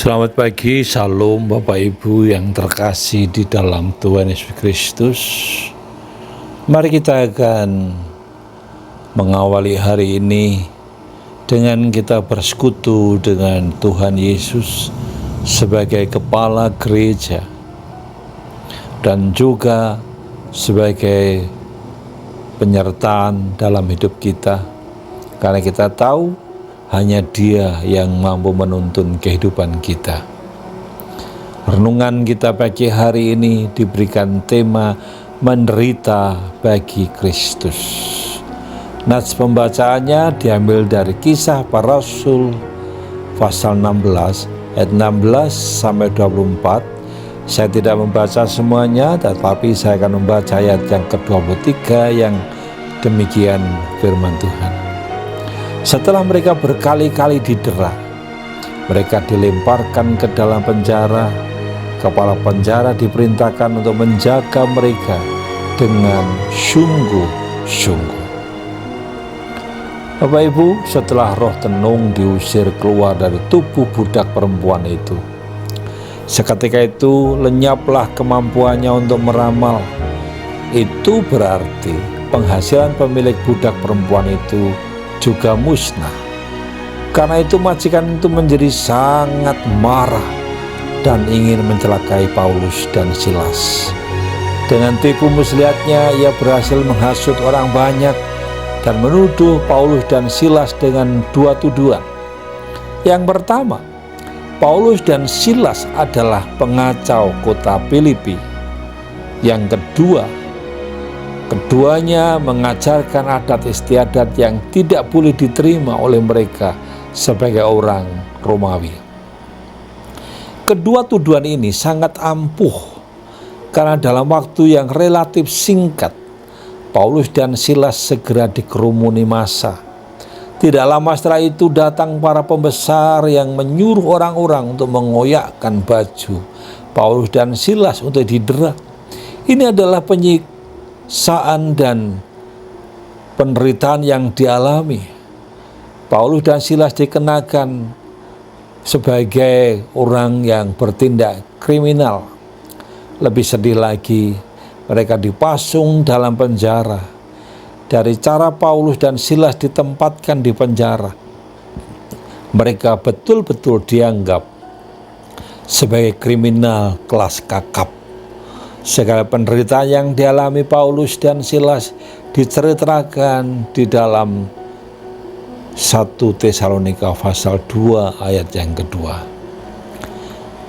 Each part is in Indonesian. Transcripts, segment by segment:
Selamat pagi, Shalom Bapak Ibu yang terkasih di dalam Tuhan Yesus Kristus. Mari kita akan mengawali hari ini dengan kita bersekutu dengan Tuhan Yesus sebagai kepala gereja dan juga sebagai penyertaan dalam hidup kita, karena kita tahu hanya Dia yang mampu menuntun kehidupan kita. Renungan kita pagi hari ini diberikan tema menderita bagi Kristus. Nats pembacaannya diambil dari Kisah Para Rasul pasal 16 ayat 16 sampai 24. Saya tidak membaca semuanya, tetapi saya akan membaca ayat yang ke-23 yang demikian firman Tuhan. Setelah mereka berkali-kali didera, mereka dilemparkan ke dalam penjara. Kepala penjara diperintahkan untuk menjaga mereka dengan sungguh-sungguh. Bapak Ibu, setelah roh tenung diusir keluar dari tubuh budak perempuan itu, seketika itu lenyaplah kemampuannya untuk meramal. Itu berarti penghasilan pemilik budak perempuan itu juga musnah. Karena itu majikan itu menjadi sangat marah dan ingin mencelakai Paulus dan Silas. Dengan tipu muslihatnya ia berhasil menghasut orang banyak dan menuduh Paulus dan Silas dengan dua tuduhan. Yang pertama, Paulus dan Silas adalah pengacau kota Filipi. Yang kedua, keduanya mengajarkan adat istiadat yang tidak boleh diterima oleh mereka sebagai orang Romawi. Kedua tuduhan ini sangat ampuh karena dalam waktu yang relatif singkat Paulus dan Silas segera dikerumuni massa. Tidak lama setelah itu datang para pembesar yang menyuruh orang-orang untuk mengoyakkan baju Paulus dan Silas untuk didera. Ini adalah penyiksaan dan penderitaan yang dialami. Paulus dan Silas dikenakan sebagai orang yang bertindak kriminal. Lebih sedih lagi, mereka dipasung dalam penjara. Dari cara Paulus dan Silas ditempatkan di penjara, mereka betul-betul dianggap sebagai kriminal kelas kakap. Segala penderitaan yang dialami Paulus dan Silas diceritakan di dalam 1 Tesalonika pasal 2 ayat yang kedua.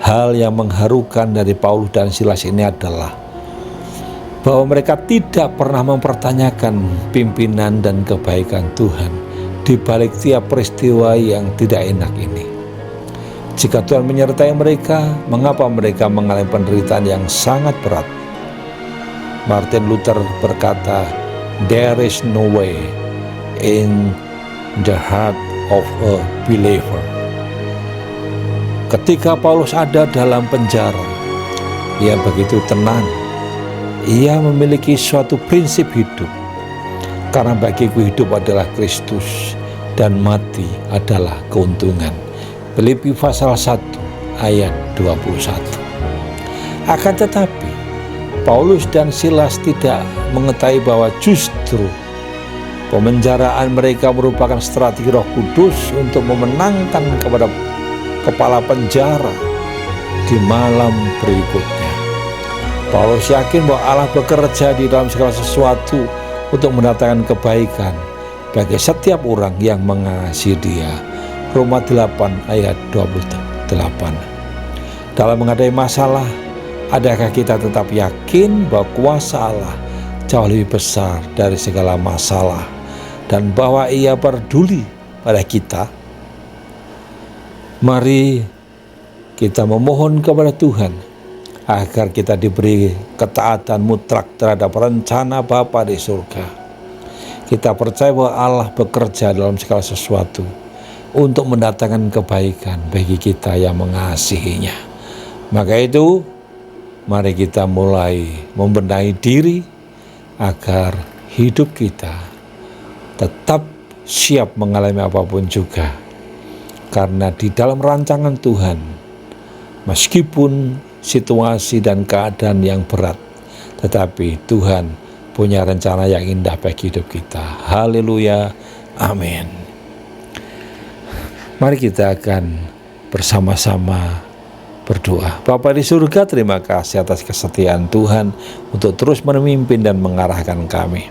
Hal yang mengharukan dari Paulus dan Silas ini adalah bahwa mereka tidak pernah mempertanyakan pimpinan dan kebaikan Tuhan di balik tiap peristiwa yang tidak enak ini. Jika Tuhan menyertai mereka, mengapa mereka mengalami penderitaan yang sangat berat? Martin Luther berkata, "There is no way in the heart of a believer." Ketika Paulus ada dalam penjara, ia begitu tenang. Ia memiliki suatu prinsip hidup. Karena bagiku hidup adalah Kristus dan mati adalah keuntungan. Filipi pasal 1 ayat 21. Akan tetapi Paulus dan Silas tidak mengetahui bahwa justru pemenjaraan mereka merupakan strategi Roh Kudus untuk memenangkan kepada kepala penjara di malam berikutnya. Paulus yakin bahwa Allah bekerja di dalam segala sesuatu untuk mendatangkan kebaikan bagi setiap orang yang mengasihi Dia. Roma 8 ayat 28. Dalam menghadapi masalah, adakah kita tetap yakin bahwa kuasa Allah jauh lebih besar dari segala masalah dan bahwa Ia peduli pada kita? Mari kita memohon kepada Tuhan agar kita diberi ketaatan mutlak terhadap rencana Bapa di surga. Kita percaya bahwa Allah bekerja dalam segala sesuatu untuk mendatangkan kebaikan bagi kita yang mengasihinya. Maka itu, mari kita mulai membenahi diri agar hidup kita tetap siap mengalami apapun juga. Karena di dalam rancangan Tuhan Meskipun situasi dan keadaan yang berat, tetapi Tuhan punya rencana yang indah bagi hidup kita. Haleluya, amin. Mari kita akan bersama-sama berdoa. Bapa di surga, terima kasih atas kesetiaan Tuhan untuk terus memimpin dan mengarahkan kami.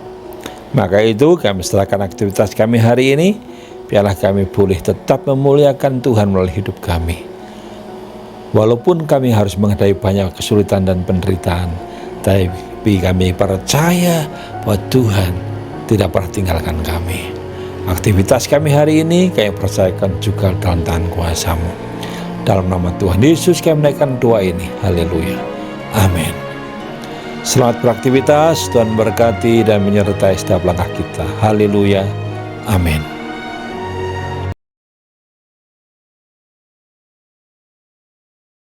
Maka itu kami serahkan aktivitas kami hari ini, biarlah kami boleh tetap memuliakan Tuhan melalui hidup kami. Walaupun kami harus menghadapi banyak kesulitan dan penderitaan, tapi kami percaya bahwa Tuhan tidak pernah tinggalkan kami. Aktivitas kami hari ini kami percayakan juga dalam tangan kuasa-Mu. Dalam nama Tuhan Yesus kami menaikkan doa ini. Haleluya. Amin. Selamat beraktivitas, Tuhan berkati dan menyertai setiap langkah kita. Haleluya. Amin.